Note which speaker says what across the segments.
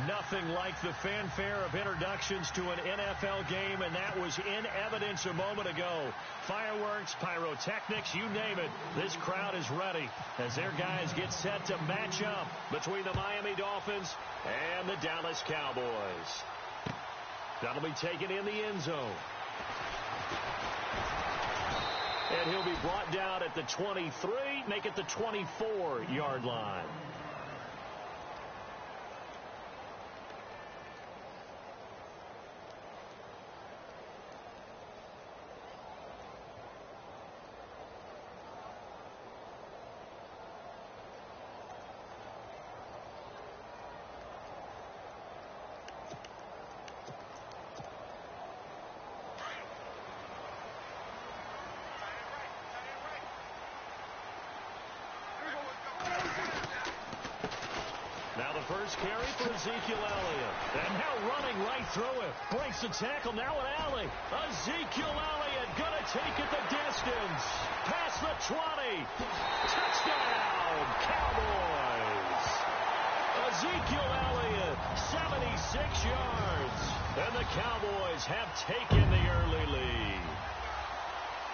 Speaker 1: Nothing like the fanfare of introductions to an NFL game, and that was in evidence a moment ago. Fireworks, pyrotechnics, you name it. This crowd is ready as their guys get set to match up between the Miami Dolphins and the Dallas Cowboys. That'll be taken in the end zone. And he'll be brought down at the 23, make it the 24-yard line. Now the first carry for Ezekiel Elliott. And now running right through it. Breaks the tackle. Now an alley. Ezekiel Elliott going to take it the distance. Past the 20. Touchdown, Cowboys. Ezekiel Elliott, 76 yards. And the Cowboys have taken the early lead.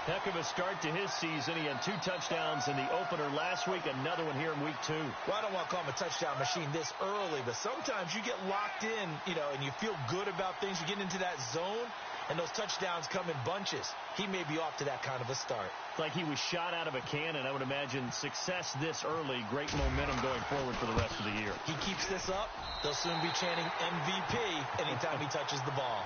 Speaker 1: Heck of a start to his season. He had 2 touchdowns in the opener last week, another one here in week 2.
Speaker 2: Well, I don't want to call him a touchdown machine this early, but sometimes you get locked in, and you feel good about things. You get into that zone, and those touchdowns come in bunches. He may be off to that kind of a start.
Speaker 1: Like he was shot out of a cannon. I would imagine success this early, great momentum going forward for the rest of the year.
Speaker 2: He keeps this up, they'll soon be chanting MVP anytime he touches the ball.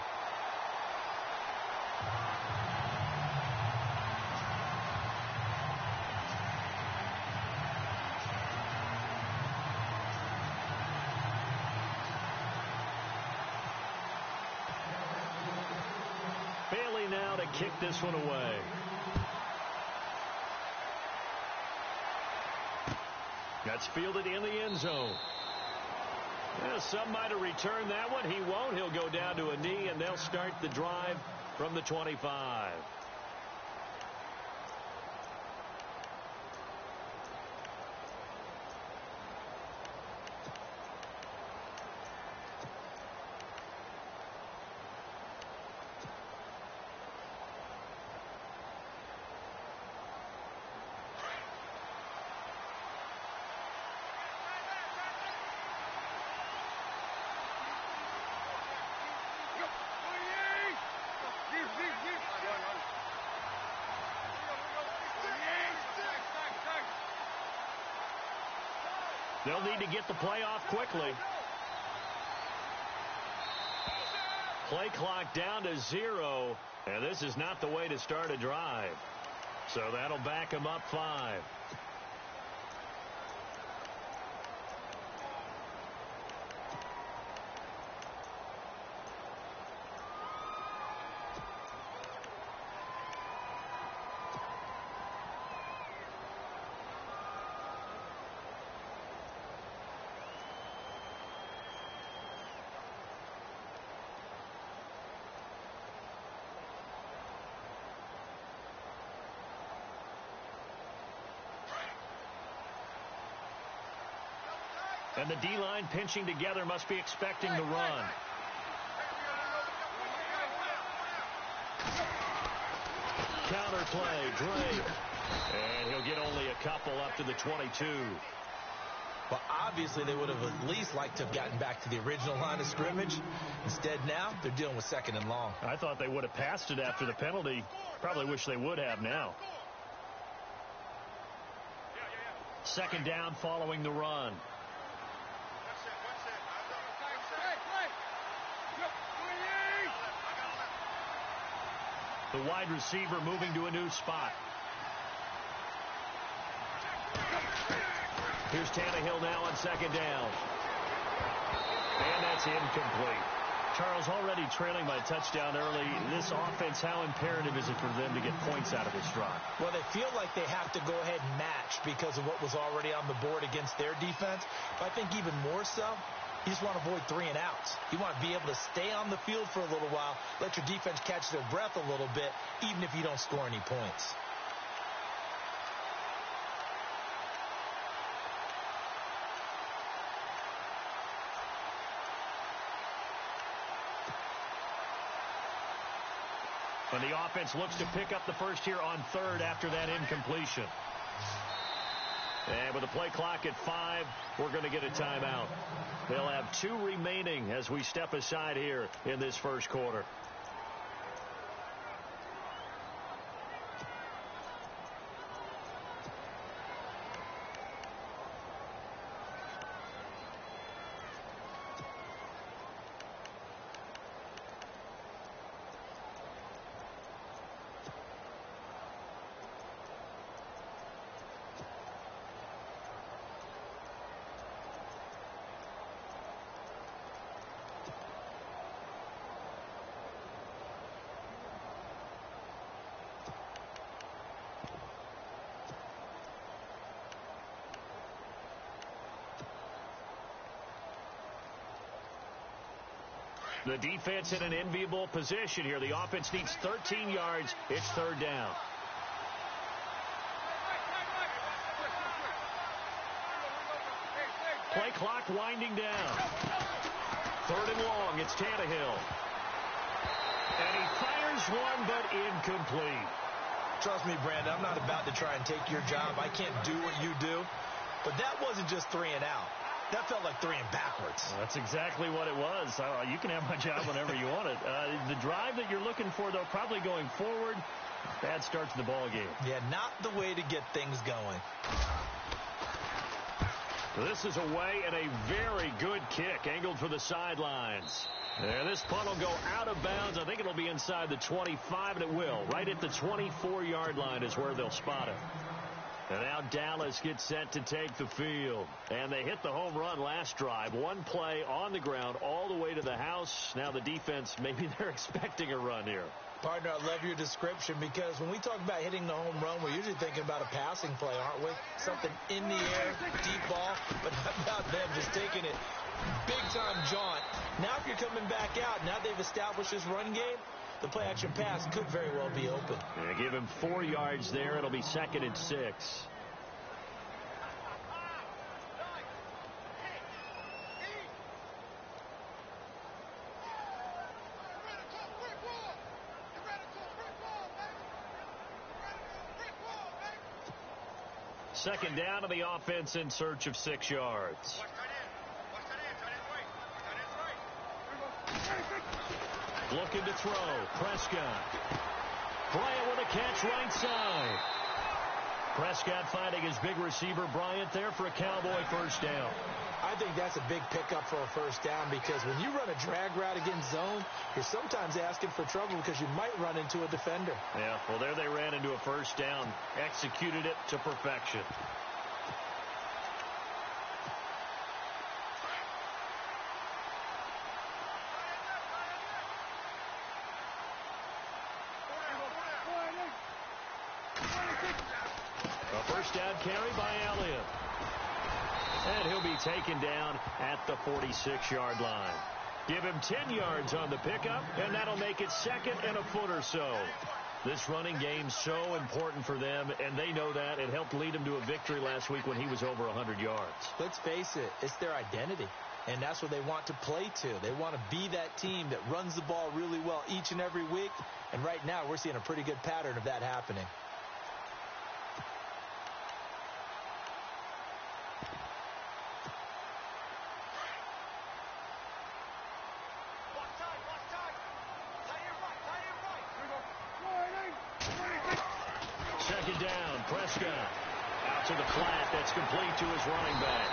Speaker 1: Bailey now to kick this one away. That's fielded in the end zone. Well, some might have returned that one. He won't. He'll go down to a knee, and they'll start the drive from the 25. They'll need to get the play off quickly. Play clock down to 0, and this is not the way to start a drive. So that'll back him up 5. And the D-line pinching together, must be expecting the run. Counter play, Drake. And he'll get only a couple up to the 22.
Speaker 2: Well, obviously they would have at least liked to have gotten back to the original line of scrimmage. Instead now, they're dealing with 2nd and long.
Speaker 1: I thought they would have passed it after the penalty. Probably wish they would have now. 2nd down following the run. The wide receiver moving to a new spot. Here's Tannehill now on 2nd down. And that's incomplete. Charles, already trailing by a touchdown early. This offense, how imperative is it for them to get points out of this drive?
Speaker 2: Well, they feel like they have to go ahead and match because of what was already on the board against their defense. But I think even more so, you just want to avoid 3 and outs. You want to be able to stay on the field for a little while, let your defense catch their breath a little bit, even if you don't score any points.
Speaker 1: And the offense looks to pick up the first here on third after that incompletion. And with the play clock at 5, we're going to get a timeout. They'll have 2 remaining as we step aside here in this first quarter. The defense in an enviable position here. The offense needs 13 yards. It's third down. Play clock winding down. Third and long. It's Tannehill. And he fires one, but incomplete.
Speaker 2: Trust me, Brandon, I'm not about to try and take your job. I can't do what you do. But that wasn't just 3 and out. That felt like 3 and backwards.
Speaker 1: Well, that's exactly what it was. You can have my job whenever you want it. The drive that you're looking for, though, probably going forward. Bad start to the ball game.
Speaker 2: Yeah, not the way to get things going.
Speaker 1: This is away and a very good kick angled for the sidelines. And this punt will go out of bounds. I think it'll be inside the 25, and it will. Right at the 24-yard line is where they'll spot it. And now Dallas gets set to take the field. And they hit the home run last drive. One play on the ground all the way to the house. Now the defense, maybe they're expecting a run here.
Speaker 2: Partner, I love your description because when we talk about hitting the home run, we're usually thinking about a passing play, aren't we? Something in the air, deep ball, but not about them just taking it big-time jaunt. Now if you're coming back out, now they've established this run game, the play-action pass could very well be open.
Speaker 1: Yeah, give him 4 yards there. It'll be 2nd and 6. Second down to the offense in search of 6 yards. Looking to throw. Prescott. Bryant with a catch right side. Prescott finding his big receiver Bryant there for a Cowboy first down.
Speaker 2: I think that's a big pickup for a first down because when you run a drag route against zone, you're sometimes asking for trouble because you might run into a defender.
Speaker 1: Yeah, well, there they ran into a first down. Executed it to perfection. A first down carry by Elliott. And he'll be taken down at the 46-yard line. Give him 10 yards on the pickup, and that'll make it 2nd and a foot or so. This running game's so important for them, and they know that. It helped lead them to a victory last week when he was over 100 yards.
Speaker 2: Let's face it, it's their identity, and that's what they want to play to. They want to be that team that runs the ball really well each and every week, and right now we're seeing a pretty good pattern of that happening.
Speaker 1: Prescott out to the flat. That's complete to his running back.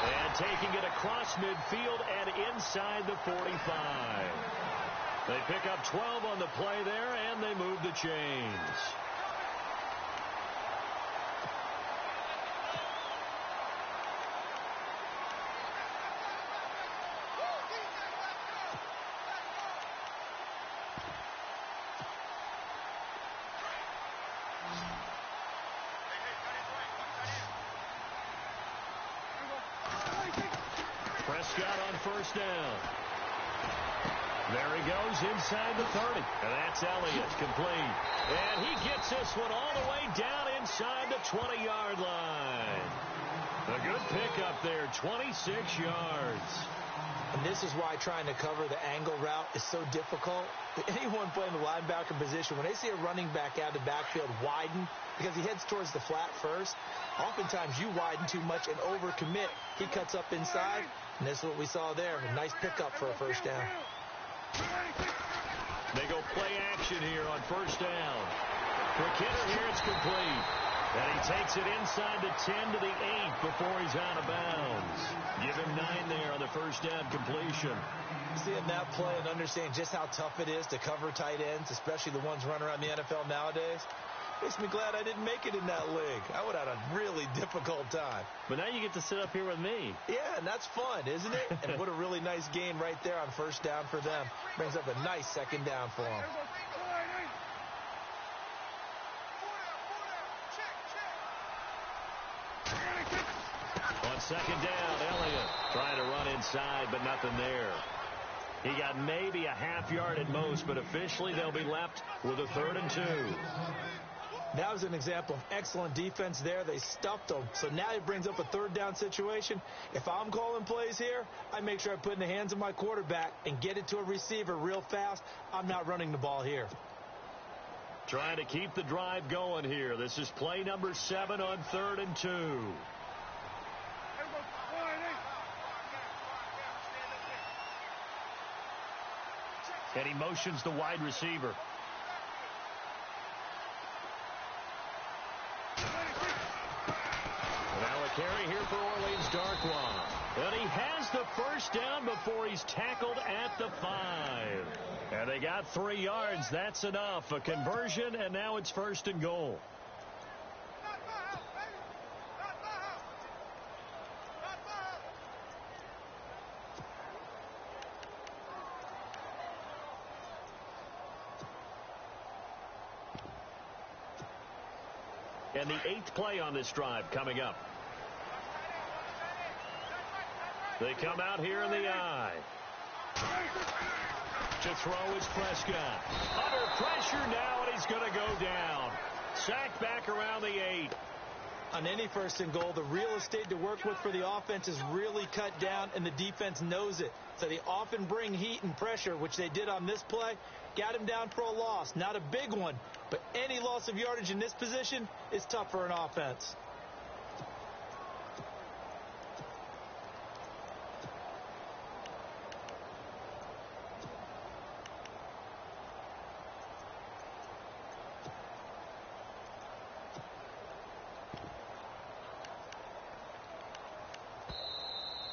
Speaker 1: And taking it across midfield and inside the 45. They pick up 12 on the play there, and they move the chains. Prescott on first down. There he goes inside the 30. And that's Elliott complete. And he gets this one all the way down inside the 20-yard line. A good pickup there, 26 yards.
Speaker 2: And this is why trying to cover the angle route is so difficult. Anyone playing the linebacker position, when they see a running back out of the backfield widen because he heads towards the flat first, oftentimes you widen too much and overcommit. He cuts up inside, and that's what we saw there. A nice pickup for a first down.
Speaker 1: They go play action here on first down. For Kidder here, it's complete. And he takes it inside the 10 to the 8 before he's out of bounds. Give him 9 there on the first down completion.
Speaker 2: Seeing that play and understanding just how tough it is to cover tight ends, especially the ones running around the NFL nowadays, makes me glad I didn't make it in that league. I would have had a really difficult time.
Speaker 1: But now you get to sit up here with me.
Speaker 2: Yeah, and that's fun, isn't it? And what a really nice gain right there on first down for them. Brings up a nice second down for them.
Speaker 1: On second down, Elliott trying to run inside, but nothing there. He got maybe a half yard at most, but officially they'll be left with a 3rd and 2.
Speaker 2: That was an example of excellent defense there. They stuffed them. So now it brings up a 3rd down situation. If I'm calling plays here, I make sure I put it in the hands of my quarterback and get it to a receiver real fast. I'm not running the ball here.
Speaker 1: Trying to keep the drive going here. This is play number 7 on 3rd and 2. And he motions the wide receiver. Now a carry here for Orleans Darkwa. And he has the first down before he's tackled at the 5. And they got 3 yards. That's enough. A conversion, and now it's 1st and goal. And the 8th play on this drive coming up. They come out here in the I. To throw is Prescott. Under pressure now, and he's going to go down. Sacked back around the 8.
Speaker 2: On any 1st and goal, the real estate to work with for the offense is really cut down, and the defense knows it. So they often bring heat and pressure, which they did on this play. Got him down for a loss. Not a big one, but any loss of yardage in this position is tough for an offense.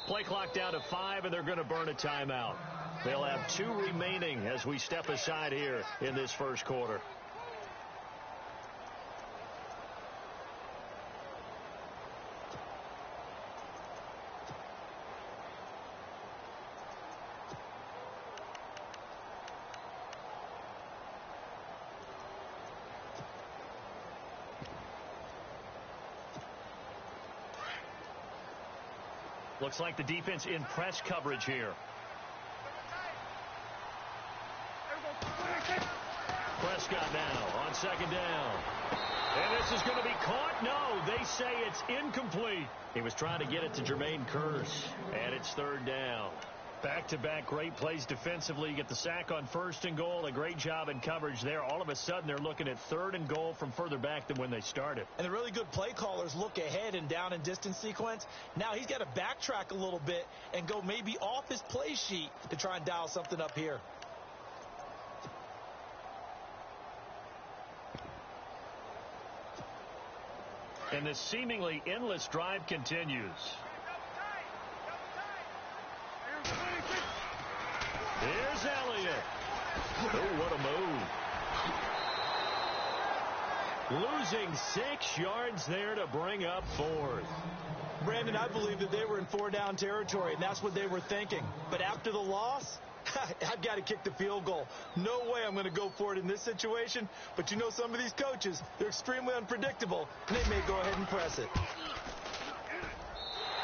Speaker 1: Play clock down to 5, and they're going to burn a timeout. They'll have 2 remaining as we step aside here in this first quarter. Looks like the defense in press coverage here. Prescott now on second down. And this is going to be caught. No, they say it's incomplete. He was trying to get it to Jermaine Kearse, and it's 3rd down. Back-to-back great plays defensively. You get the sack on 1st and goal. A great job in coverage there. All of a sudden, they're looking at 3rd and goal from further back than when they started.
Speaker 2: And the really good play callers look ahead and down and distance sequence. Now he's got to backtrack a little bit and go maybe off his play sheet to try and dial something up here.
Speaker 1: And this seemingly endless drive continues. Here's Elliott. Oh, what a move. Losing 6 yards there to bring up 4th.
Speaker 2: Brandon, I believe that they were in 4-down territory, and that's what they were thinking. But after the loss, I've got to kick the field goal. No way I'm going to go for it in this situation. But you know some of these coaches, they're extremely unpredictable, and they may go ahead and press it.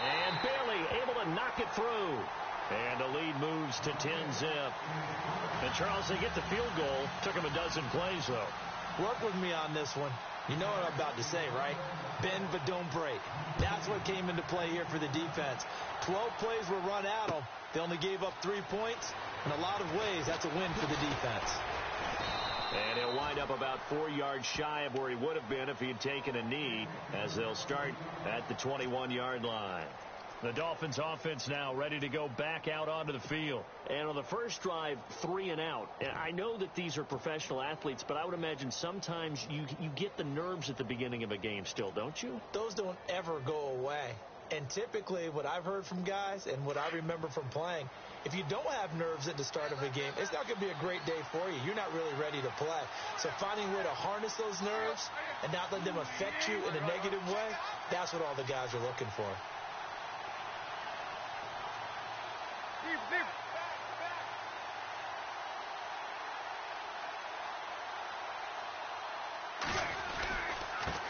Speaker 1: And barely able to knock it through. And the lead moves to 10-zip. And, Charles, they get the field goal. Took them a dozen plays, though.
Speaker 2: Work with me on this one. You know what I'm about to say, right? Bend but don't break. That's what came into play here for the defense. 12 plays were run at them. They only gave up 3 points. In a lot of ways, that's a win for the defense.
Speaker 1: And he'll wind up about 4 yards shy of where he would have been if he had taken a knee, as they'll start at the 21-yard line. The Dolphins offense now ready to go back out onto the field.
Speaker 3: And on the first drive, 3 and out. And I know that these are professional athletes, but I would imagine sometimes you get the nerves at the beginning of a game still, don't you?
Speaker 2: Those don't ever go away. And typically what I've heard from guys and what I remember from playing, if you don't have nerves at the start of a game, it's not going to be a great day for you. You're not really ready to play. So finding a way to harness those nerves and not let them affect you in a negative way, that's what all the guys are looking for.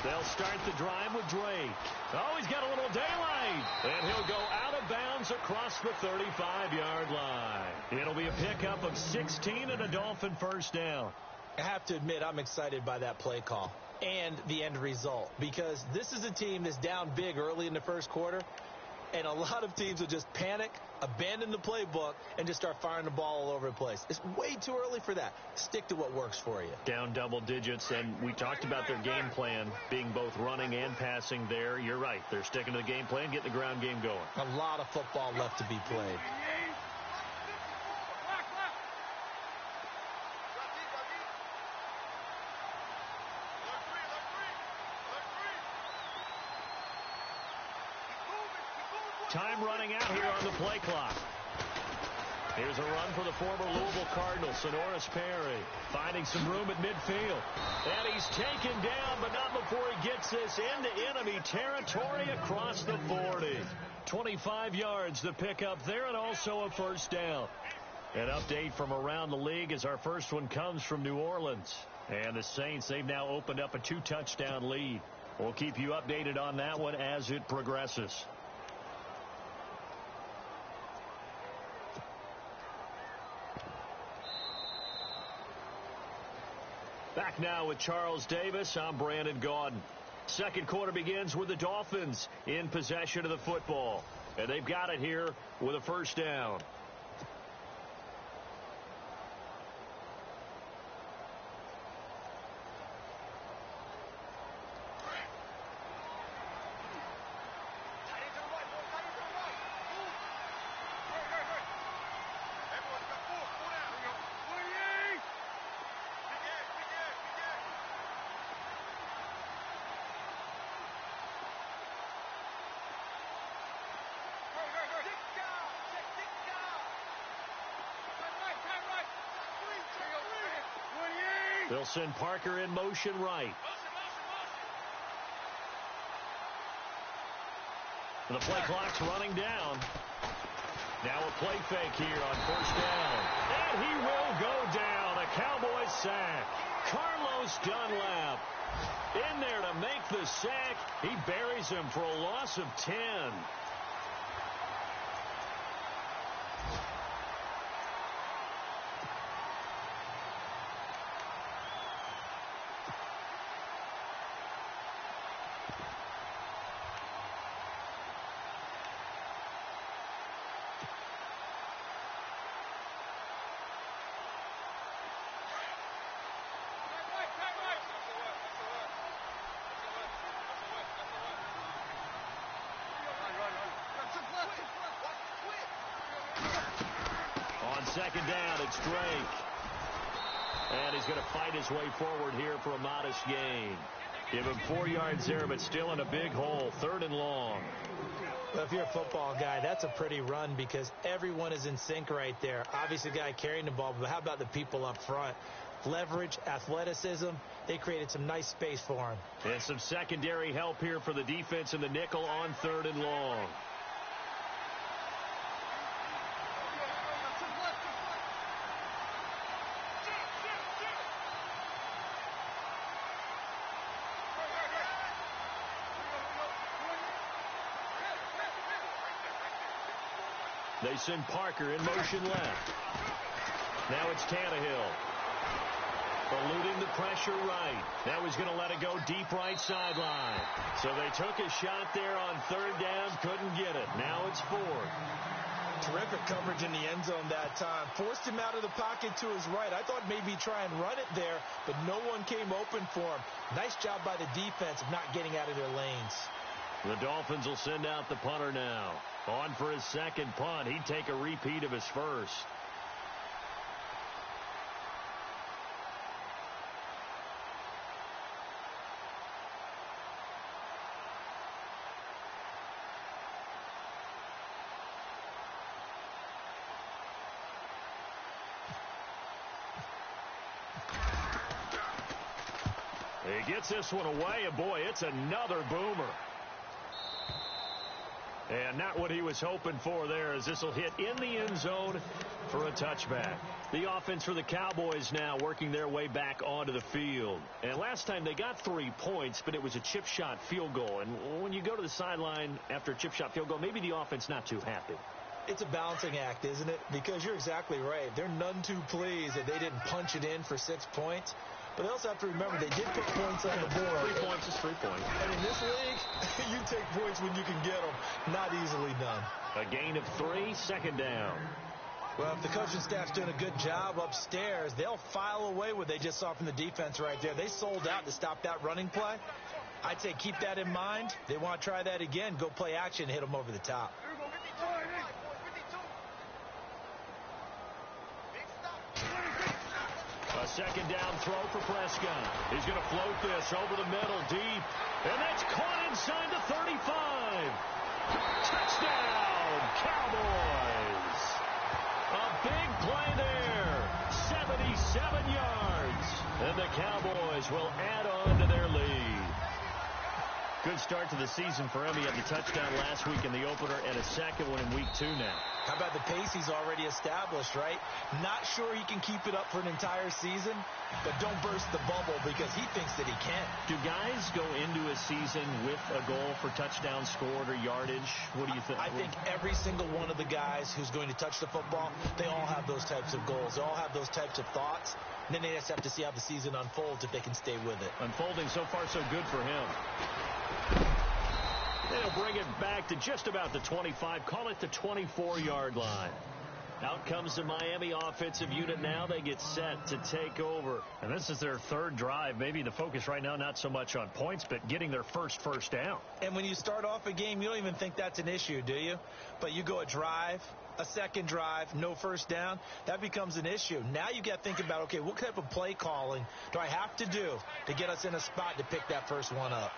Speaker 1: They'll start the drive with Drake. Oh, he's got a little daylight. And he'll go out of bounds across the 35-yard line. It'll be a pickup of 16 and a Dolphin first down.
Speaker 2: I have to admit, I'm excited by that play call and the end result, because this is a team that's down big early in the first quarter, and a lot of teams will just panic, abandon the playbook, and just start firing the ball all over the place. It's way too early for that. Stick to what works for you.
Speaker 1: Down double digits, and we talked about their game plan being both running and passing there. You're right. They're sticking to the game plan, getting the ground game going.
Speaker 2: A lot of football left to be played.
Speaker 1: Time running out here on the play clock. Here's a run for the former Louisville Cardinal, Sonoris Perry, finding some room at midfield. And he's taken down, but not before he gets this into enemy territory across the 40. 25 yards to pick up there, and also a first down. An update from around the league as our first one comes from New Orleans. And the Saints, they've now opened up a 2-touchdown lead. We'll keep you updated on that one as it progresses. Back now with Charles Davis. I'm Brandon Gaudin. Second quarter begins with the Dolphins in possession of the football. And they've got it here with a first down. They'll send Parker in motion right. The play clock's running down. Now a play fake here on first down. And he will go down. A Cowboys sack. Carlos Dunlap in there to make the sack. He buries him for a loss of 10. Second down, it's Drake. And he's going to fight his way forward here for a modest gain. Give him 4 yards there, but still in a big hole. Third and long.
Speaker 2: Well, if you're a football guy, that's a pretty run because everyone is in sync right there. Obviously, the guy carrying the ball, but how about the people up front? Leverage, athleticism, they created some nice space for him.
Speaker 1: And some secondary help here for the defense in the nickel on third and long. They send Parker in motion left. Now it's Tannehill. Eluding the pressure right. Now he's going to let it go deep right sideline. So they took a shot there on third down, couldn't get it. Now it's fourth.
Speaker 2: Terrific coverage in the end zone that time. Forced him out of the pocket to his right. I thought maybe try and run it there, but no one came open for him. Nice job by the defense of not getting out of their lanes.
Speaker 1: The Dolphins will send out the punter now. On for his second punt. He'd take a repeat of his first. He gets this one away, and boy, it's another boomer. And not what he was hoping for there, as this will hit in the end zone for a touchback. The offense for the Cowboys now working their way back onto the field. And last time they got 3 points, but it was a chip shot field goal. And when you go to the sideline after a chip shot field goal, maybe the offense not too happy.
Speaker 2: It's a balancing act, isn't it? Because you're exactly right. They're none too pleased that they didn't punch it in for 6 points. But they also have to remember they did put points on the board.
Speaker 1: 3 points is 3 points.
Speaker 2: And in this league, you take points when you can get them. Not easily done.
Speaker 1: A gain of 3, second down.
Speaker 2: Well, if the coaching staff's doing a good job upstairs, they'll file away what they just saw from the defense right there. They sold out to stop that running play. I'd say keep that in mind. They want to try that again. Go play action, hit them over the top.
Speaker 1: A second down throw for Prescott. He's going to float this over the middle deep. And that's caught inside the 35. Touchdown, Cowboys. A big play there. 77 yards. And the Cowboys will add on to their lead. Good start to the season for him. He had the touchdown last week in the opener and a second one in week 2 now.
Speaker 2: How about the pace he's already established, right? Not sure he can keep it up for an entire season, but don't burst the bubble because he thinks that he can.
Speaker 1: Do guys go into a season with a goal for touchdown scored or yardage? What do you think?
Speaker 2: I think every single one of the guys who's going to touch the football, they all have those types of goals. They all have those types of thoughts. And then they just have to see how the season unfolds if they can stay with it.
Speaker 1: Unfolding so far so good for him. They'll bring it back to just about the 25. Call it the 24-yard line. Out comes the Miami offensive unit now. They get set to take over. And this is their third drive. Maybe the focus right now not so much on points, but getting their first down.
Speaker 2: And when you start off a game, you don't even think that's an issue, do you? But you go a drive, a second drive, no first down, that becomes an issue. Now you got to think about, okay, what type of play calling do I have to do to get us in a spot to pick that first one up?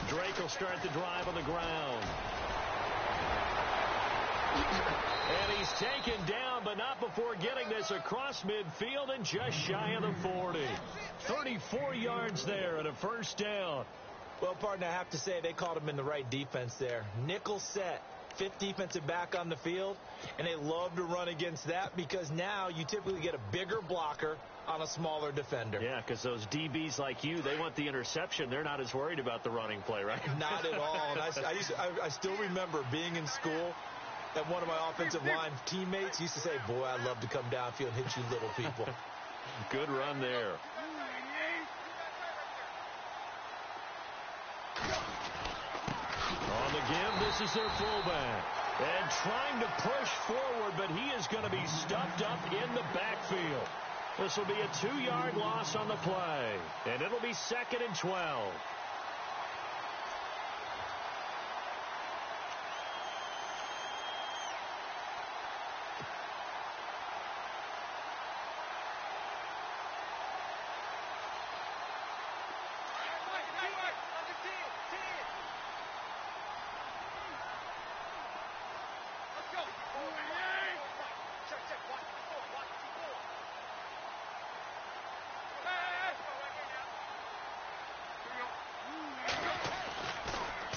Speaker 1: Drake will start the drive on the ground. And he's taken down, but not before getting this across midfield and just shy of the 40. 34 yards there and a first down.
Speaker 2: Well, partner, I have to say they called him in the right defense there. Nickel set. 5th defensive back on the field, and they love to run against that because now you typically get a bigger blocker on a smaller defender.
Speaker 1: Yeah, because those DBs like you, they want the interception. They're not as worried about the running play, right?
Speaker 2: Not at all. And I still remember being in school, and one of my offensive line teammates used to say, boy, I'd love to come downfield and hit you little people.
Speaker 1: Good run there. On the give, this is their fullback. And trying to push forward, but he is going to be stuffed up in the backfield. This will be a 2-yard loss on the play. And it'll be 2nd and 12.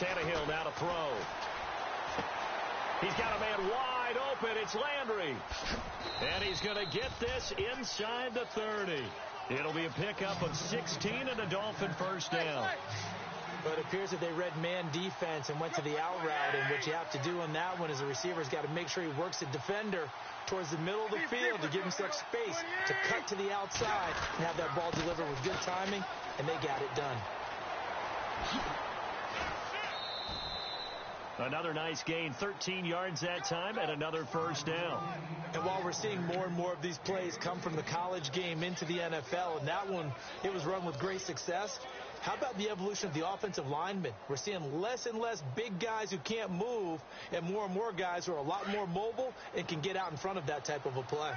Speaker 1: Tannehill now to throw. He's got a man wide open. It's Landry. And he's going to get this inside the 30. It'll be a pickup of 16 and a Dolphin first down.
Speaker 2: But it appears that they read man defense and went to the out route, and what you have to do on that one is the receiver's got to make sure he works the defender towards the middle of the field to give himself space to cut to the outside and have that ball delivered with good timing, and they got it done.
Speaker 1: Another nice gain, 13 yards that time, and another first down.
Speaker 2: And while we're seeing more and more of these plays come from the college game into the NFL, and that one, it was run with great success, how about the evolution of the offensive linemen? We're seeing less and less big guys who can't move and more guys who are a lot more mobile and can get out in front of that type of a play.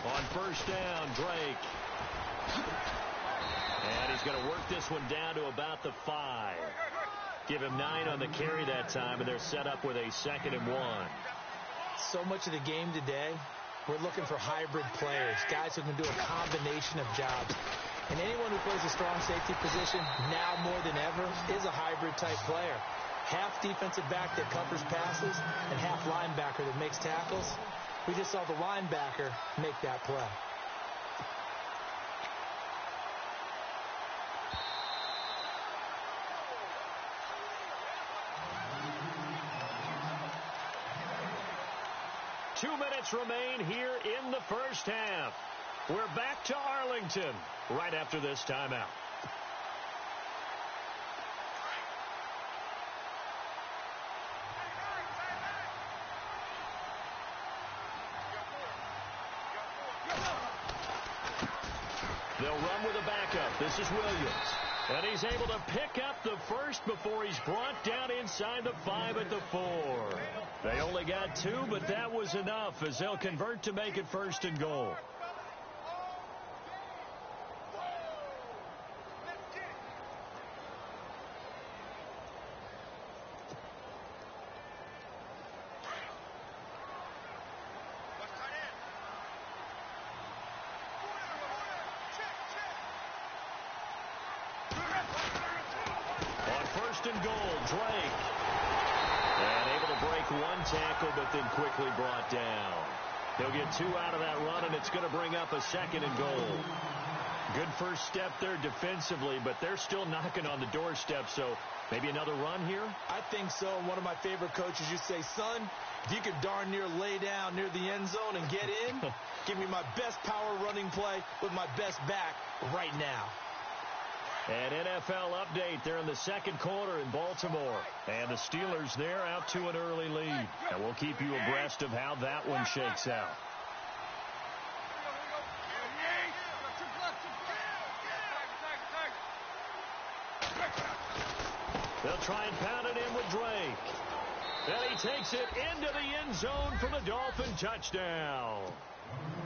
Speaker 1: On first down, Drake. And he's going to work this one down to about the 5. Give him 9 on the carry that time, and they're set up with a 2nd and 1.
Speaker 2: So much of the game today, we're looking for hybrid players, guys who can do a combination of jobs. And anyone who plays a strong safety position, now more than ever, is a hybrid-type player. Half defensive back that covers passes and half linebacker that makes tackles. We just saw the linebacker make that play.
Speaker 1: Two minutes remain here in the first half. We're back to Arlington right after this timeout. They'll run with a backup. This is Williams. And he's able to pick up the first before he's brought down inside the 5 at the 4. They only got 2, but that was enough as they'll convert to make it 1st and goal. And goal, Drake. And able to break one tackle, but then quickly brought down. He'll get 2 out of that run, and it's going to bring up a 2nd and goal. Good first step there defensively, but they're still knocking on the doorstep, so maybe another run here?
Speaker 2: I think so. One of my favorite coaches used to say, son, if you could darn near lay down near the end zone and get in, give me my best power running play with my best back right now.
Speaker 1: An NFL update there in the 2nd quarter in Baltimore. And the Steelers there out to an early lead. And we'll keep you abreast of how that one shakes out. They'll try and pound it in with Drake. And he takes it into the end zone for the Dolphin touchdown.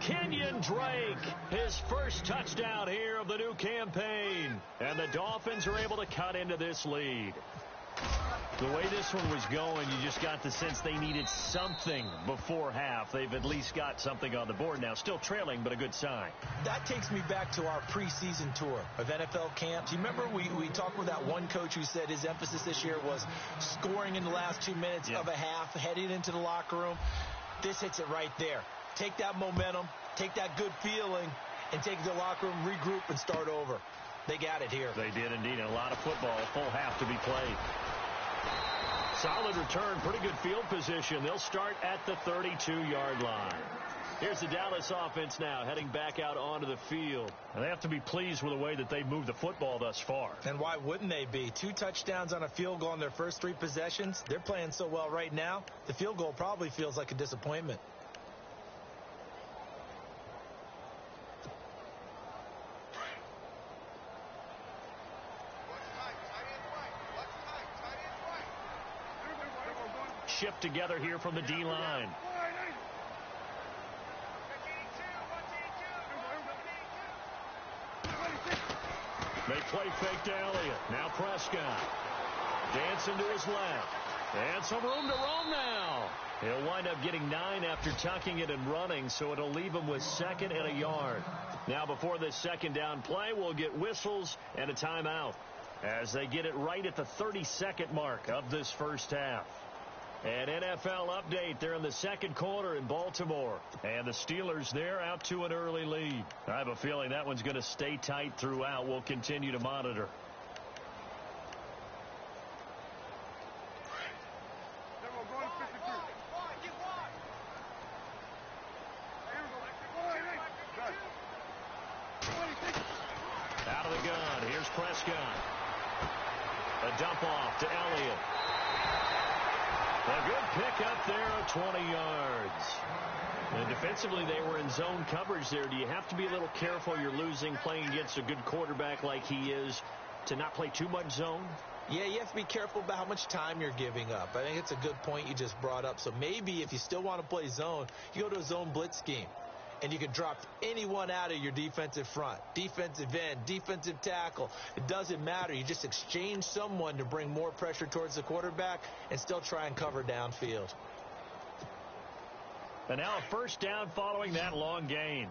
Speaker 1: Kenyon Drake, his first touchdown here of the new campaign. And the Dolphins are able to cut into this lead. The way this one was going, you just got the sense they needed something before half. They've at least got something on the board now. Still trailing, but a good sign.
Speaker 2: That takes me back to our preseason tour of NFL camps. You remember we talked with that one coach who said his emphasis this year was scoring in the last 2 minutes of a half, heading into the locker room. This hits it right there. Take that momentum, take that good feeling, and take the locker room, regroup, and start over. They got it here.
Speaker 1: They did indeed. And a lot of football, full half to be played. Solid return, pretty good field position. They'll start at the 32-yard line. Here's the Dallas offense now, heading back out onto the field. And they have to be pleased with the way that they've moved the football thus far.
Speaker 2: And why wouldn't they be? 2 touchdowns on a field goal in their first 3 possessions. They're playing so well right now, the field goal probably feels like a disappointment.
Speaker 1: Shift together here from the D-line. They play fake to Elliott. Now Prescott. Dancing to his left. And some room to roam now. He'll wind up getting 9 after tucking it and running, so it'll leave him with 2nd and a yard. Now, before this 2nd down play, we'll get whistles and a timeout as they get it right at the 32nd mark of this first half. An NFL update there in the 2nd quarter in Baltimore. And the Steelers there out to an early lead. I have a feeling that one's going to stay tight throughout. We'll continue to monitor. Out of the gun. Here's Prescott. A dump off to Elliott. A good pickup there of 20 yards. And defensively, they were in zone coverage there. Do you have to be a little careful you're losing playing against a good quarterback like he is to not play too much zone?
Speaker 2: Yeah, you have to be careful about how much time you're giving up. I think it's a good point you just brought up. So maybe if you still want to play zone, you go to a zone blitz scheme. And you can drop anyone out of your defensive front, defensive end, defensive tackle. It doesn't matter. You just exchange someone to bring more pressure towards the quarterback and still try and cover downfield.
Speaker 1: And now a first down following that long gain.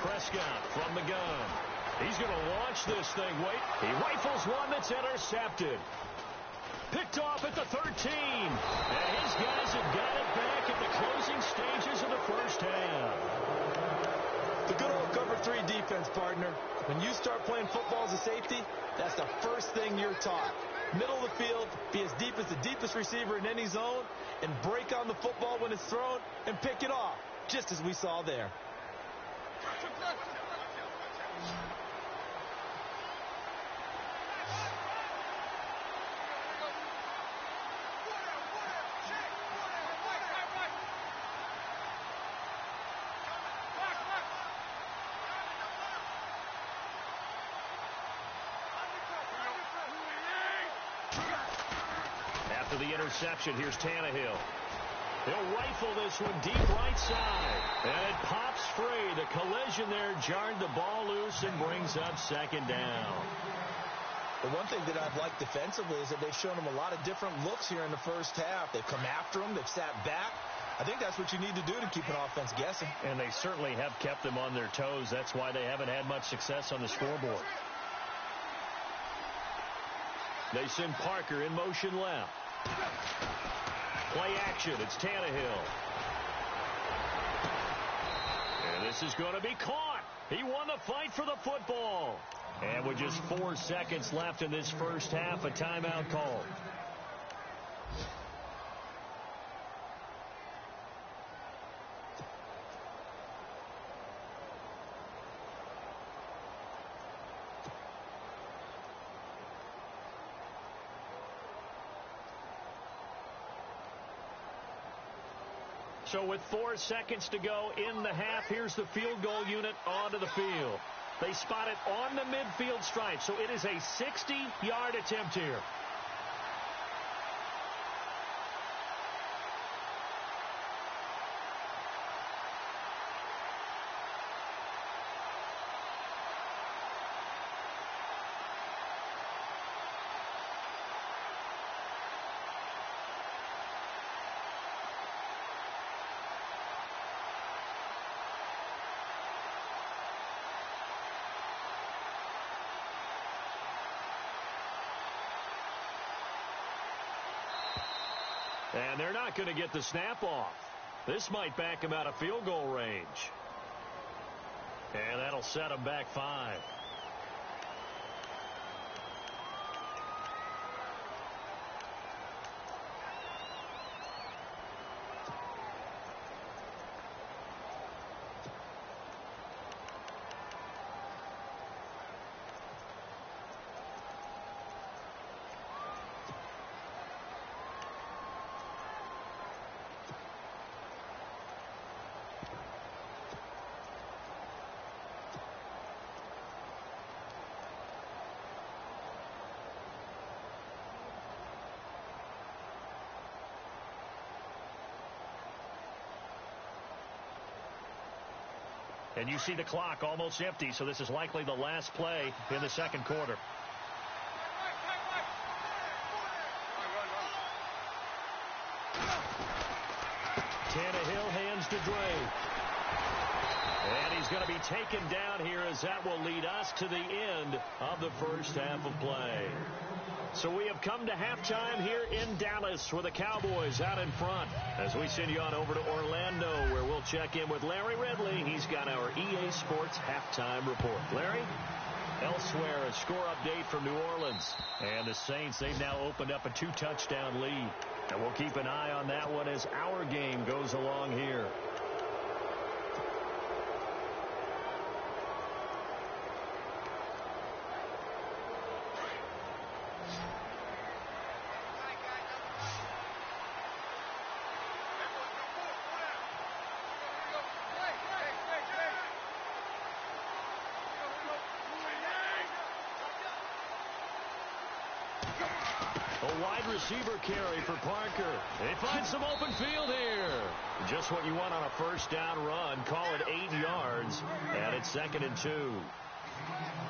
Speaker 1: Prescott from the gun. He's going to launch this thing. Wait, he rifles one that's intercepted. Picked off at the 13. And his guys have got it back at the closing stages of the first half.
Speaker 2: The good old cover 3 defense, partner. When you start playing football as a safety, that's the first thing you're taught. Middle of the field, be as deep as the deepest receiver in any zone, and break on the football when it's thrown and pick it off, just as we saw there.
Speaker 1: After the interception, here's Tannehill. He'll rifle this one deep right side. And it pops free. The collision there jarred the ball loose and brings up 2nd down.
Speaker 2: The one thing that I've liked defensively is that they've shown him a lot of different looks here in the first half. They've come after him. They've sat back. I think that's what you need to do to keep an offense guessing.
Speaker 1: And they certainly have kept them on their toes. That's why they haven't had much success on the scoreboard. They send Parker in motion left. Play action. It's Tannehill. And this is going to be caught. He won the fight for the football. And with just 4 seconds left in this first half, a timeout call. So with 4 seconds to go in the half, here's the field goal unit onto the field. They spot it on the midfield stripe, so it is a 60-yard attempt here. And they're not going to get the snap off. This might back him out of field goal range. And that'll set him back 5. And you see the clock almost empty, so this is likely the last play in the second quarter. be taken down here, as that will lead us to the end of the first half of play. So we have come to halftime here in Dallas with the Cowboys out in front. As we send you on over to Orlando, where we'll check in with Larry Ridley. He's got our EA Sports halftime report. Larry? Elsewhere, a score update from New Orleans. And the Saints, they've now opened up a 2-touchdown lead. And we'll keep an eye on that one as our game goes along here. A wide receiver carry for Parker. They find some open field here. Just what you want on a first down run. Call it 8 yards. And it's 2nd and 2.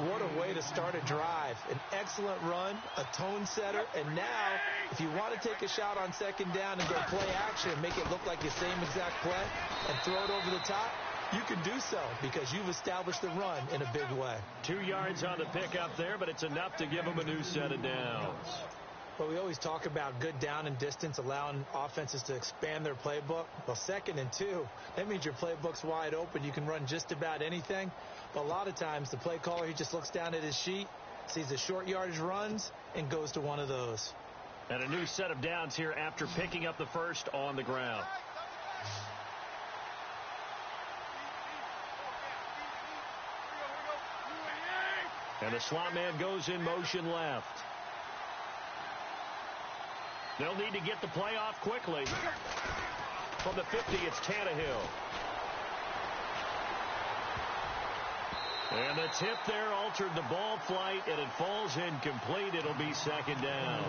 Speaker 2: What a way to start a drive. An excellent run, a tone setter, and now, if you want to take a shot on 2nd down and go play action and make it look like the same exact play and throw it over the top, you can do so because you've established the run in a big way.
Speaker 1: 2 yards on the pickup there, but it's enough to give them a new set of downs.
Speaker 2: Well, we always talk about good down and distance, allowing offenses to expand their playbook. Well, 2nd and 2, that means your playbook's wide open. You can run just about anything. But a lot of times, the play caller, he just looks down at his sheet, sees the short yardage runs, and goes to one of those.
Speaker 1: And a new set of downs here after picking up the first on the ground. And the slot man goes in motion left. They'll need to get the play off quickly. From the 50, it's Tannehill. And the tip there altered the ball flight, and it falls incomplete. It'll be 2nd down.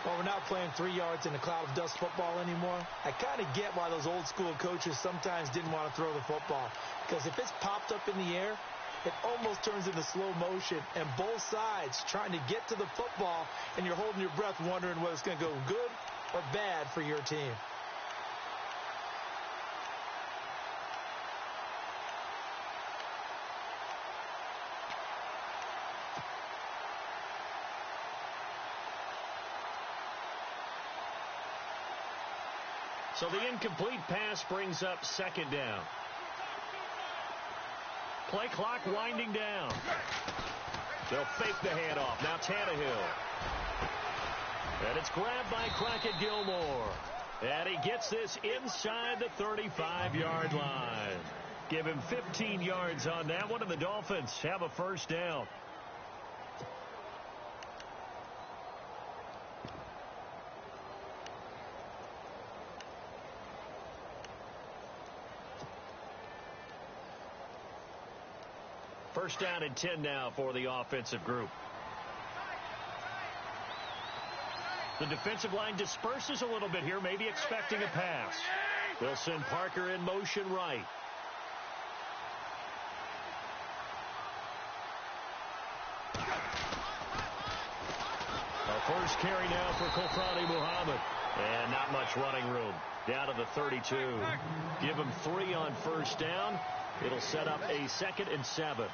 Speaker 2: Well, we're not playing 3 yards in a cloud of dust football anymore. I kind of get why those old school coaches sometimes didn't want to throw the football. Because if it's popped up in the air, it almost turns into slow motion, and both sides trying to get to the football, and you're holding your breath wondering whether it's going to go good or bad for your team.
Speaker 1: So the incomplete pass brings up 2nd down. Play clock winding down. They'll fake the handoff. Now Tannehill. And it's grabbed by Crockett Gilmore. And he gets this inside the 35-yard line. Give him 15 yards on that one, and the Dolphins have a first down. First down and 10 now for the offensive group. The defensive line disperses a little bit here, maybe expecting a pass. They'll send Parker in motion right. A first carry now for Kofrani Muhammad. And not much running room. Down to the 32. Give him 3 on first down. It'll set up a 2nd and 7.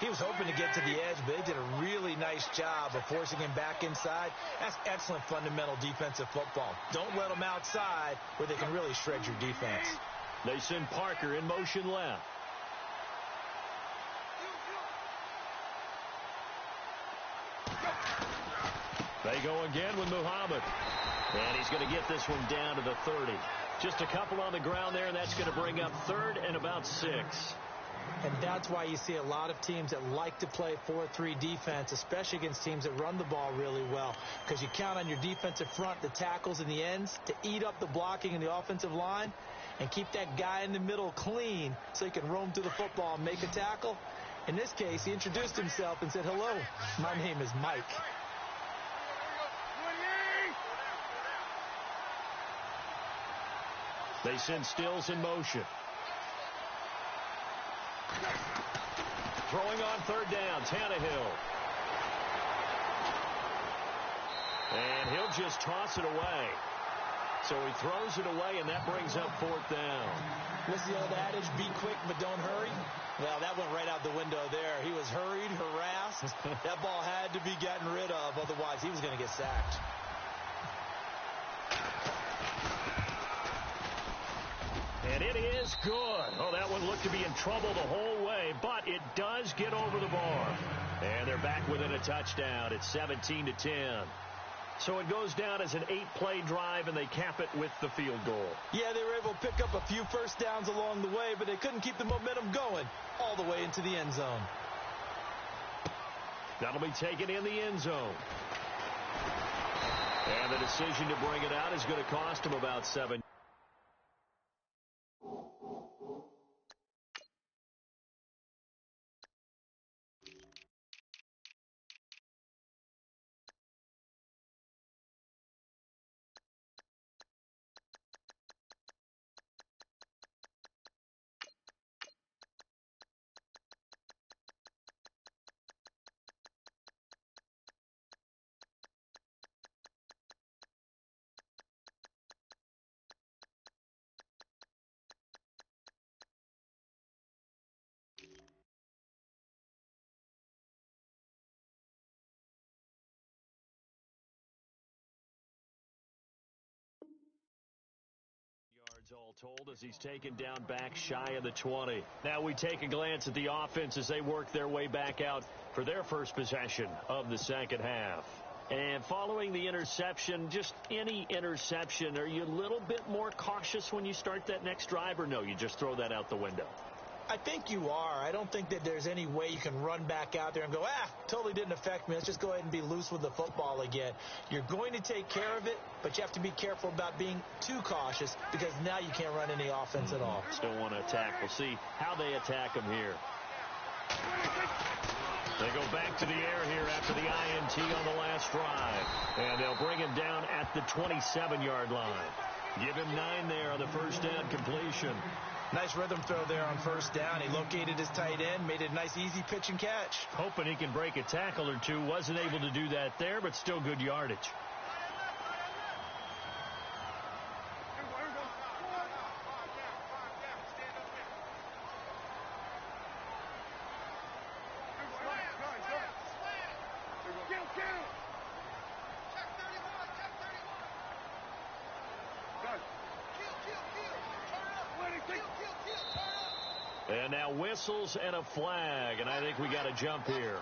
Speaker 2: He was hoping to get to the edge, but they did a really nice job of forcing him back inside. That's excellent fundamental defensive football. Don't let them outside where they can really shred your defense.
Speaker 1: They send Parker in motion left. They go again with Muhammad. And he's going to get this one down to the 30. Just a couple on the ground there, and that's going to bring up 3rd and about 6.
Speaker 2: And that's why you see a lot of teams that like to play 4-3 defense, especially against teams that run the ball really well, because you count on your defensive front, the tackles and the ends, to eat up the blocking in the offensive line and keep that guy in the middle clean so he can roam through the football and make a tackle. In this case, he introduced himself and said, "Hello, my name is Mike."
Speaker 1: They send Stills in motion. Throwing on 3rd down, Tannehill. And he'll just toss it away. So he throws it away, and that brings up fourth down.
Speaker 2: What's the old adage, be quick but don't hurry? Well, that went right out the window there. He was hurried, harassed. That ball had to be gotten rid of, otherwise he was going to get sacked.
Speaker 1: And it is good. Oh, that one looked to be in trouble the whole way, but it does get over the bar. And they're back within a touchdown. It's 17-10. So it goes down as an 8-play drive, and they cap it with the field goal.
Speaker 2: Yeah, they were able to pick up a few first downs along the way, but they couldn't keep the momentum going all the way into the end zone.
Speaker 1: That'll be taken in the end zone. And the decision to bring it out is going to cost them about 7. All told, as he's taken down back shy of the 20. Now we take a glance at the offense as they work their way back out for their first possession of the second half. And following the interception, just any interception, are you a little bit more cautious when you start that next drive, or no, you just throw that out the window?
Speaker 2: I think you are. I don't think that there's any way you can run back out there and go, totally didn't affect me. Let's just go ahead and be loose with the football again. You're going to take care of it, but you have to be careful about being too cautious because now you can't run any offense at all.
Speaker 1: Still want to attack. We'll see how they attack them here. They go back to the air here after the INT on the last drive. And they'll bring him down at the 27-yard line. Give him 9 there on the first down completion.
Speaker 2: Nice rhythm throw there on first down. He located his tight end, made it a nice, easy pitch and catch.
Speaker 1: Hoping he can break a tackle or two. Wasn't able to do that there, but still good yardage. And now whistles and a flag, and I think we got a jump here.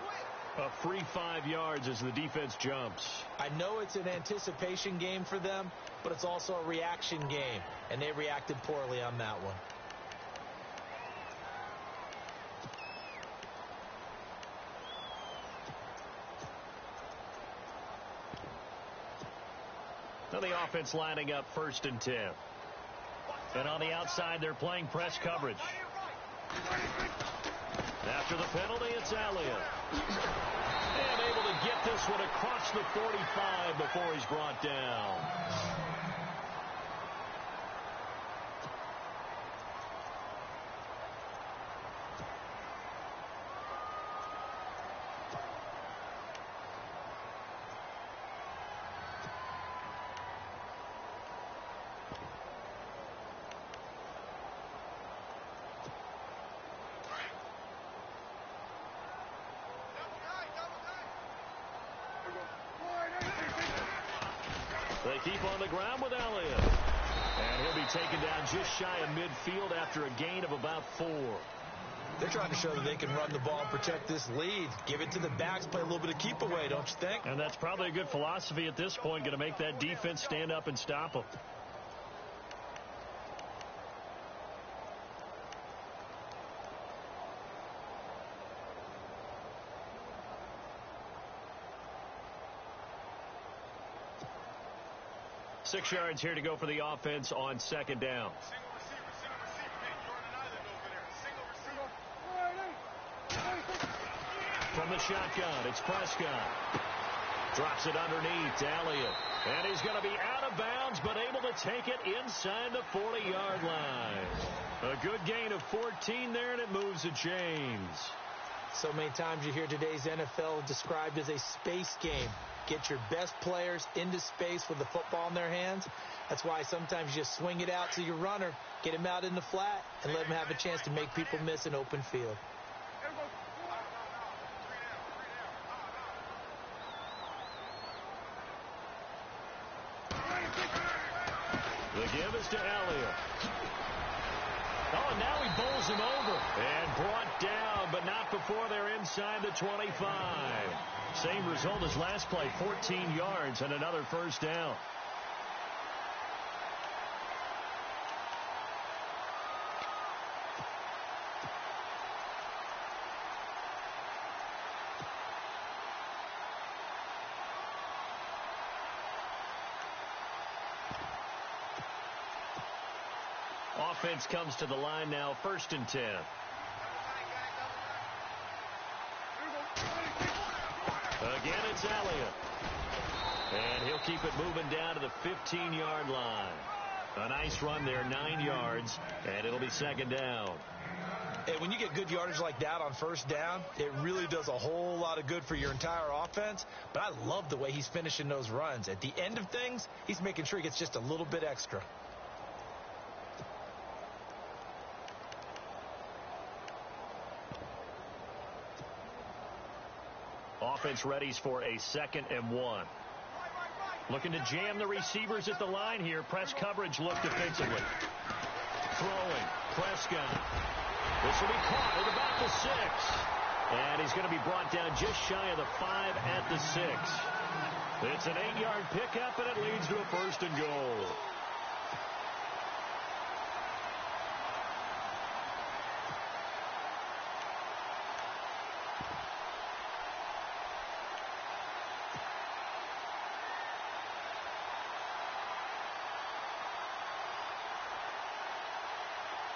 Speaker 1: A free 5 yards as the defense jumps.
Speaker 2: I know it's an anticipation game for them, but it's also a reaction game, and they reacted poorly on that one.
Speaker 1: Now the offense lining up 1st and 10. And on the outside, they're playing press coverage. After the penalty, it's Elliott. And able to get this one across the 45 before he's brought down. They keep on the ground with Elliott. And he'll be taken down just shy of midfield after a gain of about 4.
Speaker 2: They're trying to show that they can run the ball and protect this lead. Give it to the backs, play a little bit of keep away, don't you think?
Speaker 1: And that's probably a good philosophy at this point, going to make that defense stand up and stop them. Six yards here to go for the offense on second down. From the shotgun, it's Prescott. Drops it underneath to Elliott. And he's going to be out of bounds, but able to take it inside the 40-yard line. A good gain of 14 there, and it moves the chains.
Speaker 2: So many times you hear today's NFL described as a space game. get your best players into space with the football in their hands. That's why sometimes you just swing it out to your runner, get him out in the flat, and let him have a chance to make people miss an open field.
Speaker 1: The give is to Elliott. Oh, and now he bowls him over. And brought down, but not before they're inside the 25. Same result as last play, 14 yards and another first down. Offense comes to the line now, 1st and 10. Again, it's Elliott. And he'll keep it moving down to the 15-yard line. A nice run there, 9 yards, and it'll be 2nd down.
Speaker 2: Hey, when you get good yardage like that on 1st down, it really does a whole lot of good for your entire offense. But I love the way he's finishing those runs. At the end of things, he's making sure he gets just a little bit extra.
Speaker 1: Offense readies for a 2nd and 1. Looking to jam the receivers at the line here. Press coverage look defensively. Throwing. Prescott. This will be caught at about the 6. And he's going to be brought down just shy of the 5 at the 6. It's an 8-yard pickup, and it leads to a 1st and goal.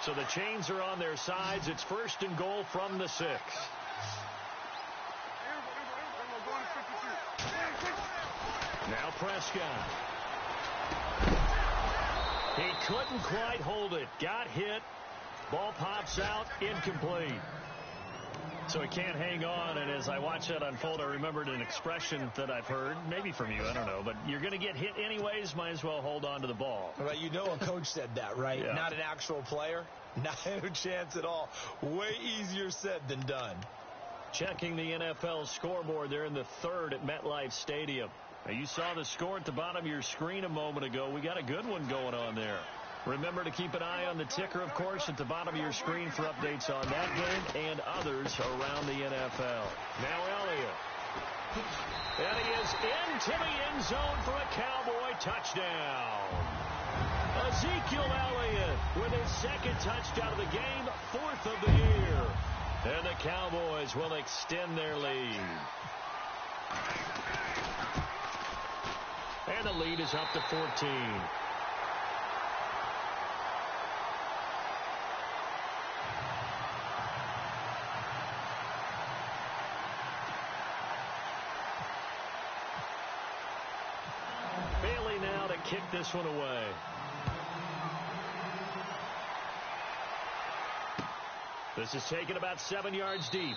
Speaker 1: So the chains are on their sides. It's 1st and goal from the 6. Now Prescott. He couldn't quite hold it. Got hit. Ball pops out. Incomplete. So he can't hang on, and as I watch that unfold, I remembered an expression that I've heard, maybe from you, I don't know, but you're going to get hit anyways, might as well hold on to the ball.
Speaker 2: Well, you know a coach said that, right?
Speaker 1: Yeah. Not
Speaker 2: an actual player. Not a chance at all. Way easier said than done.
Speaker 1: Checking the NFL scoreboard there in the 3rd at MetLife Stadium. Now, you saw the score at the bottom of your screen a moment ago. We got a good one going on there. Remember to keep an eye on the ticker, of course, at the bottom of your screen for updates on that game and others around the NFL. Now Elliott. And he is into the end zone for a Cowboy touchdown. Ezekiel Elliott with his 2nd touchdown of the game, 4th of the year. And the Cowboys will extend their lead. And the lead is up to 14. Bailey now to kick this one away. This is taken about 7 yards deep.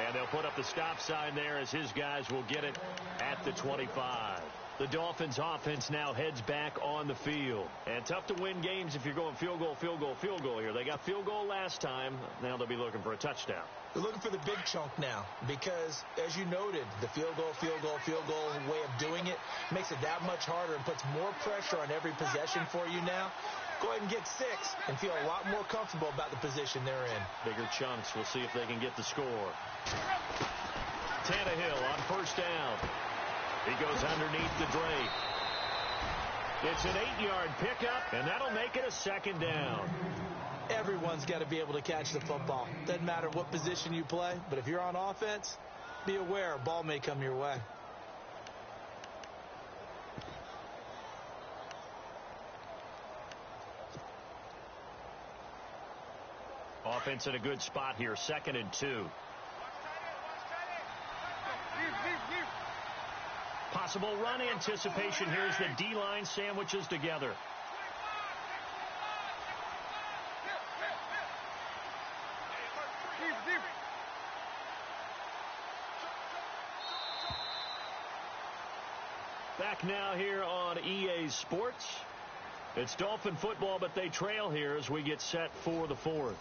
Speaker 1: And they'll put up the stop sign there as his guys will get it at the 25. The Dolphins offense now heads back on the field. And tough to win games if you're going field goal, field goal, field goal here. They got field goal last time. Now they'll be looking for a touchdown.
Speaker 2: They're looking for the big chunk now because, as you noted, the field goal way of doing it makes it that much harder and puts more pressure on every possession for you now. Go ahead and get 6 and feel a lot more comfortable about the position they're in.
Speaker 1: Bigger chunks. We'll see if they can get the score. Tannehill on 1st down. He goes underneath the Drake. It's an 8-yard pickup, and that'll make it a 2nd down.
Speaker 2: Everyone's got to be able to catch the football. Doesn't matter what position you play, but if you're on offense, be aware a ball may come your way.
Speaker 1: Offense in a good spot here, 2nd and 2. Possible run anticipation here as the D-line sandwiches together. Back now here on EA Sports. It's Dolphin football, but they trail here as we get set for the fourth.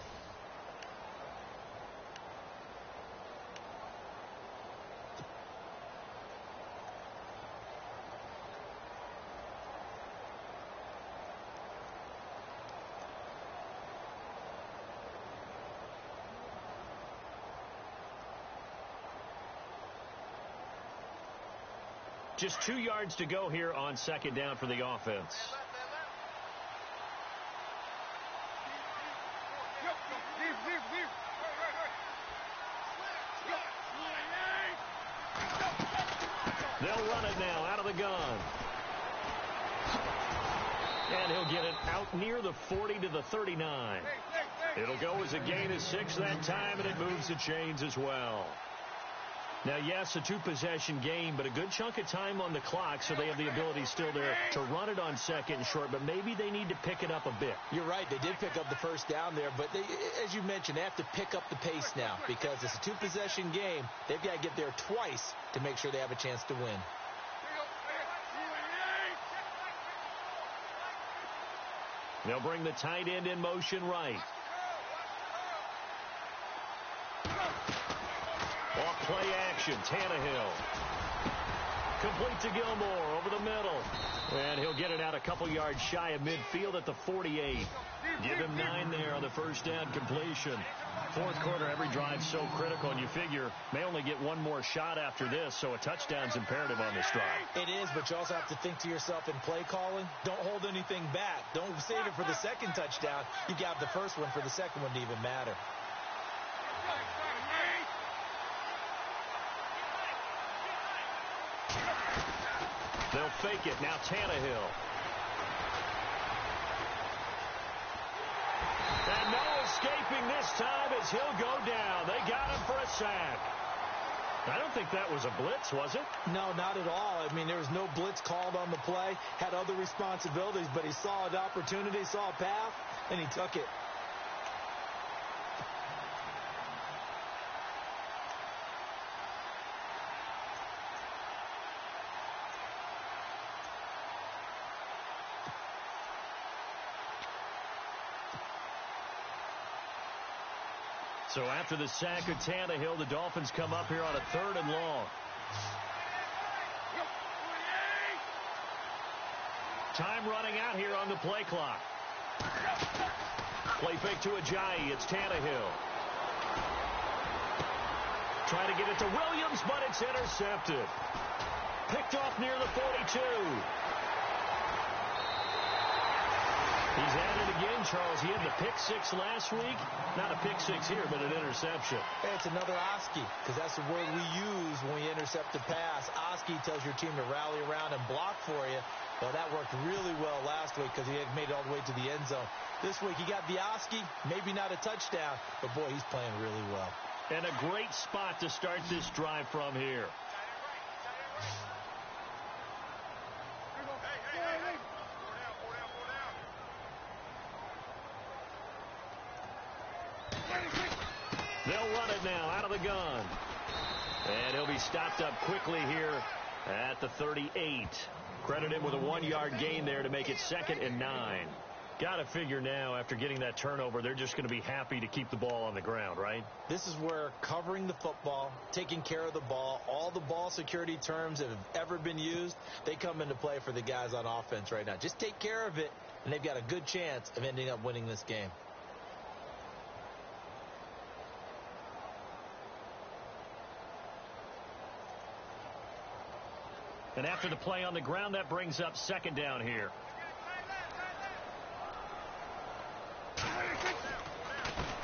Speaker 1: Just 2 yards to go here on second down for the offense. They'll run it now out of the gun. And he'll get it out near the 40 to the 39. It'll go as a gain of 6 that time, and it moves the chains as well. Now, yes, a 2-possession game, but a good chunk of time on the clock, so they have the ability still there to run it on second and short, but maybe they need to pick it up a bit.
Speaker 2: You're right. They did pick up the first down there, but they, as you mentioned, they have to pick up the pace now because it's a 2-possession game. They've got to get there twice to make sure they have a chance to win.
Speaker 1: They'll bring the tight end in motion right. Off play action, Tannehill. Complete to Gilmore over the middle. And he'll get it out a couple yards shy of midfield at the 48. Give him 9 there on the first down completion. Fourth quarter, every drive so critical, and you figure may only get one more shot after this, so a touchdown's imperative on this drive.
Speaker 2: It is, but you also have to think to yourself in play calling, don't hold anything back. Don't save it for the second touchdown. You got the first one for the second one to even matter.
Speaker 1: They'll fake it. Now Tannehill. And no escaping this time as he'll go down. They got him for a sack. I don't think that was a blitz, was it?
Speaker 2: No, not at all. I mean, there was no blitz called on the play. Had other responsibilities, but he saw an opportunity, saw a path, and he took it.
Speaker 1: So after the sack of Tannehill, the Dolphins come up here on a 3rd and long. Time running out here on the play clock. Play fake to Ajayi. It's Tannehill. Trying to get it to Williams, but it's intercepted. Picked off near the 42. He's at it again, Charles. He had the pick 6 last week. Not a pick 6 here, but an interception.
Speaker 2: Hey, it's another Oski, because that's the word we use when we intercept a pass. Oski tells your team to rally around and block for you. Well, that worked really well last week because he had made it all the way to the end zone. This week, he got the Oski, maybe not a touchdown, but, boy, he's playing really well.
Speaker 1: And a great spot to start this drive from here. They'll run it now out of the gun. And he'll be stopped up quickly here at the 38. Credit him with a 1-yard gain there to make it 2nd and 9. Got to figure now, after getting that turnover, they're just going to be happy to keep the ball on the ground, right?
Speaker 2: This is where covering the football, taking care of the ball, all the ball security terms that have ever been used, they come into play for the guys on offense right now. Just take care of it, and they've got a good chance of ending up winning this game.
Speaker 1: And after the play on the ground, that brings up 2nd down here.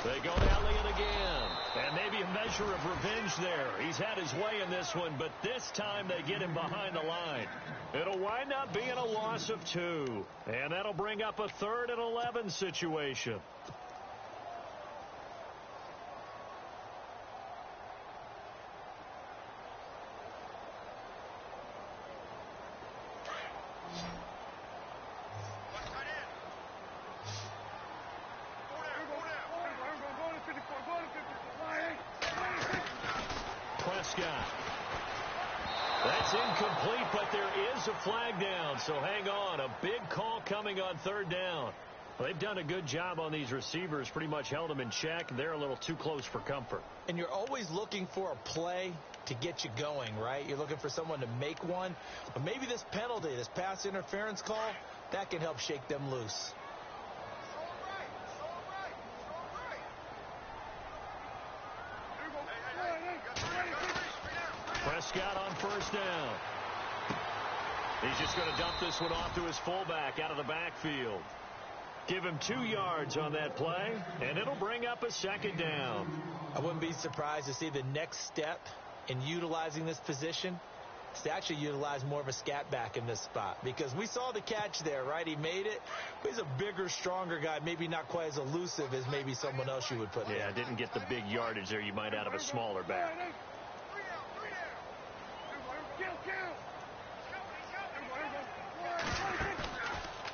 Speaker 1: They go to Elliott again. And maybe a measure of revenge there. He's had his way in this one, but this time they get him behind the line. It'll wind up being a loss of 2. And that'll bring up a 3rd and 11 situation. That's incomplete, but there is a flag down, so hang on. A big call coming on third down. Well, they've done a good job on these receivers, pretty much held them in check. They're a little too close for comfort.
Speaker 2: And you're always looking for a play to get you going, right? You're looking for someone to make one. But maybe this penalty, this pass interference call, that can help shake them loose.
Speaker 1: Prescott on first down. He's just going to dump this one off to his fullback out of the backfield. Give him 2 yards on that play, and it'll bring up a second down.
Speaker 2: I wouldn't be surprised to see the next step in utilizing this position is to actually utilize more of a scat back in this spot, because we saw the catch there, right? He made it. But he's a bigger, stronger guy, maybe not quite as elusive as maybe someone else you would put there.
Speaker 1: Yeah, didn't get the big yardage there you might out of a smaller back.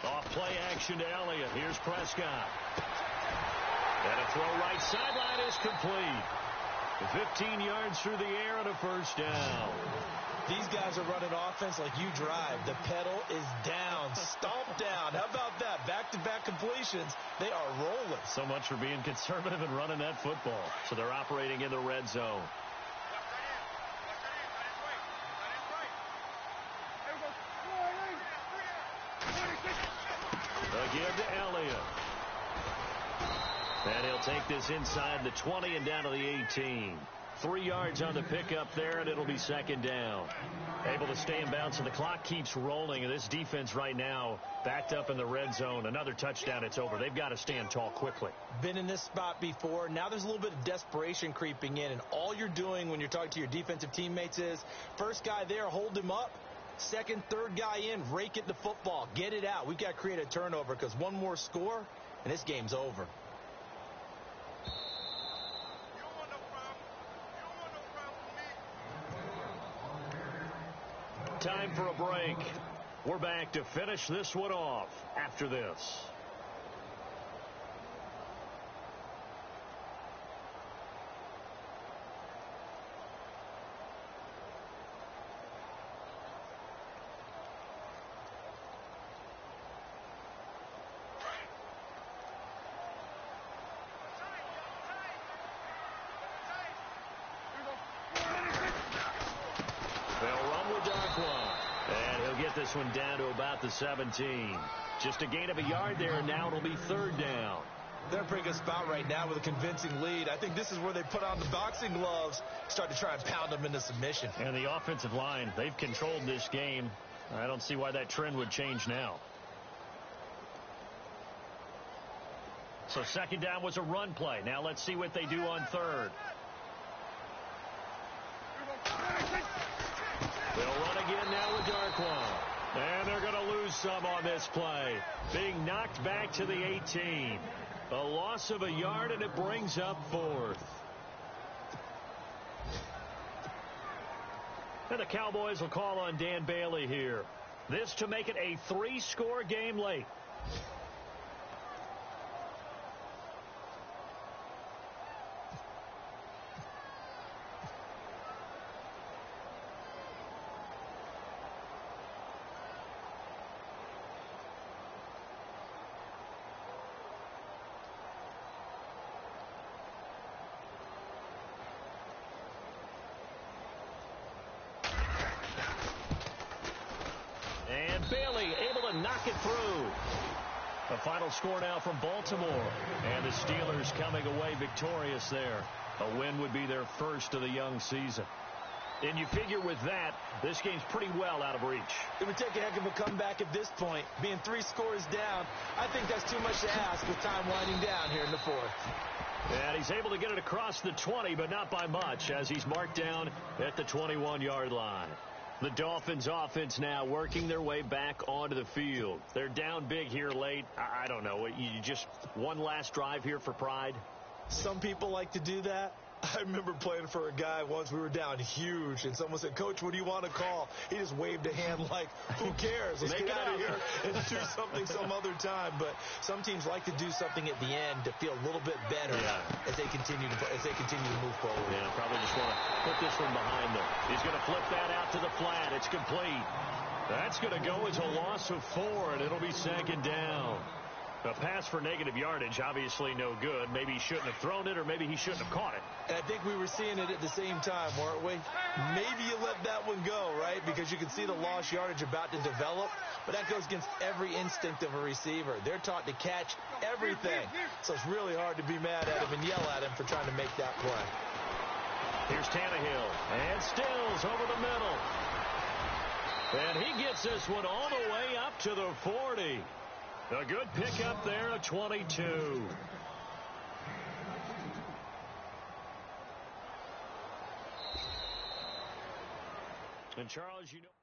Speaker 1: Off play action to Elliott. Here's Prescott. And a throw right sideline is complete. 15 yards through the air and a first down.
Speaker 2: These guys are running offense like you drive. The pedal is down, stomped down. How about that? Back-to-back completions. They are rolling.
Speaker 1: So much for being conservative and running that football. So they're operating in the red zone. A give to Elliott. And he'll take this inside the 20 and down to the 18. 3 yards on the pickup there, and it'll be second down. Able to stay in bounds, and the clock keeps rolling. And this defense right now backed up in the red zone. Another touchdown, it's over. They've got to stand tall quickly.
Speaker 2: Been in this spot before. Now there's a little bit of desperation creeping in, and all you're doing when you're talking to your defensive teammates is first guy there, hold him up. Second, third guy in, rake it the football. Get it out. We've got to create a turnover, because one more score, and this game's over.
Speaker 1: Time for a break. We're back to finish this one off after this. This one down to about the 17. Just a gain of a yard there, and now it'll be third down.
Speaker 2: They're in a pretty good spot right now with a convincing lead. I think this is where they put on the boxing gloves, start to try and pound them into submission.
Speaker 1: And the offensive line, they've controlled this game. I don't see why that trend would change now. So second down was a run play. Now let's see what they do on third. They'll run again now with Darquan. And they're going to lose some on this play. Being knocked back to the 18. A loss of a yard, and it brings up fourth. And the Cowboys will call on Dan Bailey here. This to make it a 3-score game late. Bailey able to knock it through. The final score now from Baltimore. And the Steelers coming away victorious there. A win would be their first of the young season. And you figure with that, this game's pretty well out of reach.
Speaker 2: It would take a heck of a comeback at this point. Being 3 scores down, I think that's too much to ask with time winding down here in the fourth.
Speaker 1: And he's able to get it across the 20, but not by much, as he's marked down at the 21-yard line. The Dolphins offense now working their way back onto the field. They're down big here late. I don't know. You just one last drive here for pride?
Speaker 2: Some people like to do that. I remember playing for a guy once. We were down huge, and someone said, "Coach, what do you want to call?" He just waved a hand like, "Who cares? Let's get out of here and do something some other time." But some teams like to do something at the end to feel a little bit better as they continue to move forward.
Speaker 1: Yeah, probably just want to put this one behind them. He's going to flip that out to the flat. It's complete. That's going to go as a loss of 4, and it'll be second down. A pass for negative yardage, obviously no good. Maybe he shouldn't have thrown it, or maybe he shouldn't have caught it.
Speaker 2: And I think we were seeing it at the same time, weren't we? Maybe you let that one go, right? Because you can see the lost yardage about to develop. But that goes against every instinct of a receiver. They're taught to catch everything. So it's really hard to be mad at him and yell at him for trying to make that play.
Speaker 1: Here's Tannehill. And Stills over the middle. And he gets this one all the way up to the 40. A good pickup there of 22. And Charles, you know.